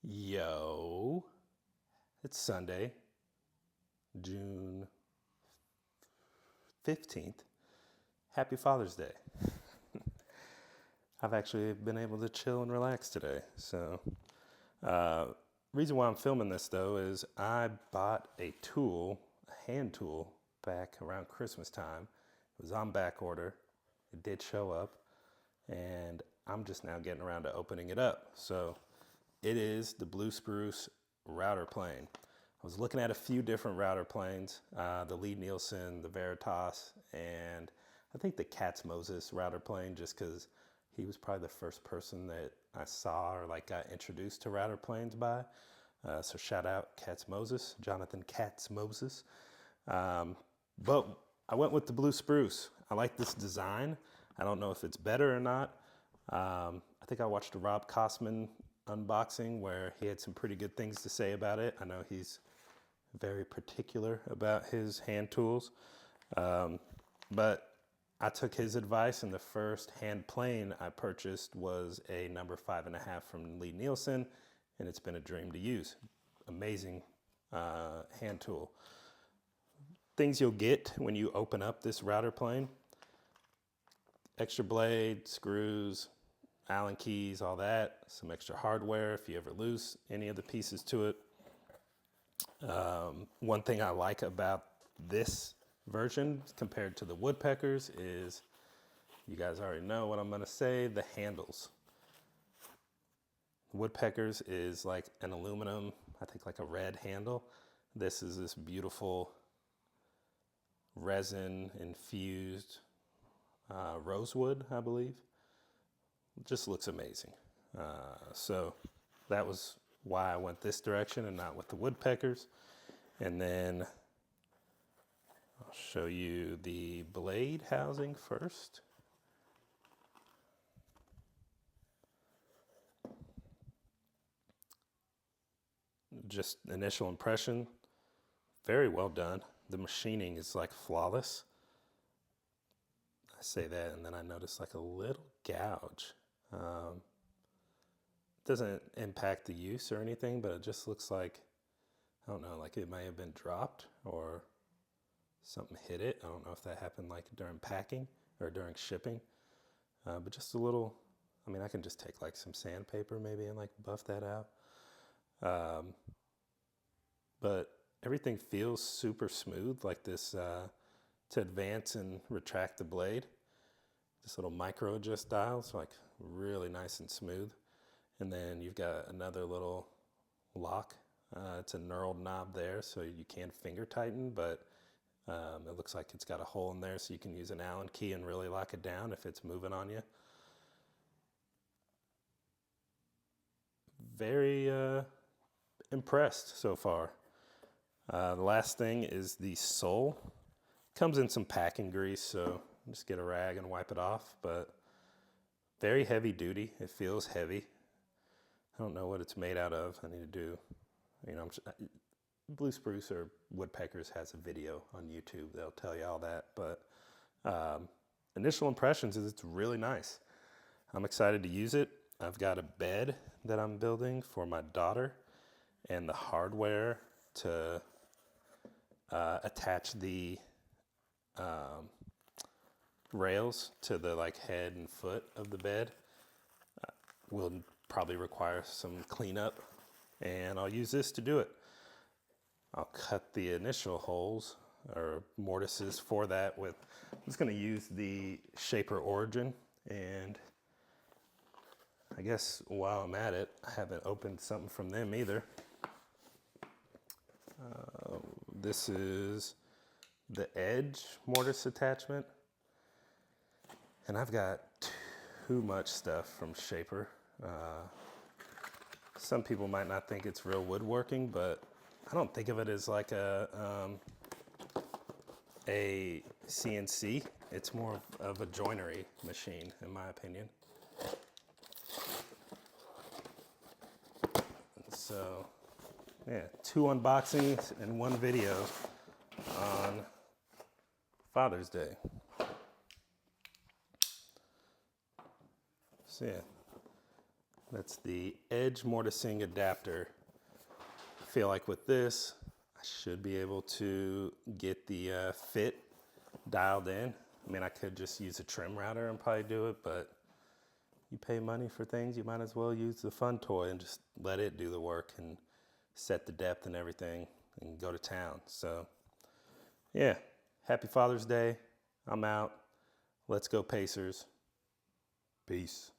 Yo, it's Sunday, June 15th. Happy Father's Day. I've actually been able to chill and relax today. Uh, reason why I'm filming this though is I bought a tool, a hand tool, back around Christmas time. It was on back order. It did show up, and I'm just now getting around to opening it up. So it is the Blue Spruce router plane. I was looking at a few different router planes, the Lie-Nielsen, the Veritas, and I think the Moses router plane, just because he was probably the first person that I saw or like got introduced to router planes by. So shout out Moses, Jonathan Moses. But I went with the Blue Spruce. I like this design. I don't know if it's better or not. I think I watched a Rob Cosman unboxing where he had some pretty good things to say about it. I know he's very particular about his hand tools. But I took his advice, and the first hand plane I purchased was a number 5.5 from Lie-Nielsen, and it's been a dream to use. Amazing hand tool. Things you'll get when you open up this router plane: extra blade, screws, Allen keys, all that, some extra hardware if you ever lose any of the pieces to it. One thing I like about this version compared to the woodpeckers is, you guys already know what I'm going to say, the handles. Woodpeckers is like an aluminum, I think like a red handle. This is this beautiful resin infused rosewood, I believe. It just looks amazing. So that was why I went this direction and not with the woodpeckers. And then I'll show you the blade housing first. Just initial impression, very well done. The machining is like flawless. I say that and then I notice like a little gouge. Doesn't impact the use or anything, but it just looks like, I don't know, like it may have been dropped or something hit it. I don't know if that happened like during packing or during shipping, but just a little. I mean, I can just take like some sandpaper maybe and like buff that out. But everything feels super smooth, like this, to advance and retract the blade. This little micro adjust dials, like really nice and smooth. And then you've got another little lock. It's a knurled knob there, so you can finger tighten, but it looks like it's got a hole in there, so you can use an Allen key and really lock it down if it's moving on you. Very impressed so far. The last thing is the sole. Comes in some packing grease, so just get a rag and wipe it off, but very heavy duty. It feels heavy. I don't know what it's made out of. I need to do, Blue Spruce or Woodpeckers has a video on YouTube. They'll tell you all that, but initial impressions is it's really nice. I'm excited to use it. I've got a bed that I'm building for my daughter, and the hardware to attach the rails to the like head and foot of the bed will probably require some cleanup, and I'll use this to do it. I'll cut the initial holes or mortises for that with, I'm just going to use the Shaper Origin, and I guess while I'm at it, I haven't opened something from them either. This is the edge mortise attachment, and I've got too much stuff from Shaper. Some people might not think it's real woodworking, but I don't think of it as like a CNC. It's more of a joinery machine, in my opinion. So, yeah, 2 unboxings and 1 video on Father's Day. So yeah, That's the edge mortising adapter. I feel like with this, I should be able to get the fit dialed in. I mean, I could just use a trim router and probably do it, but you pay money for things, you might as well use the fun toy and just let it do the work and set the depth and everything and go to town. So yeah, happy Father's Day. I'm out. Let's go Pacers. Peace.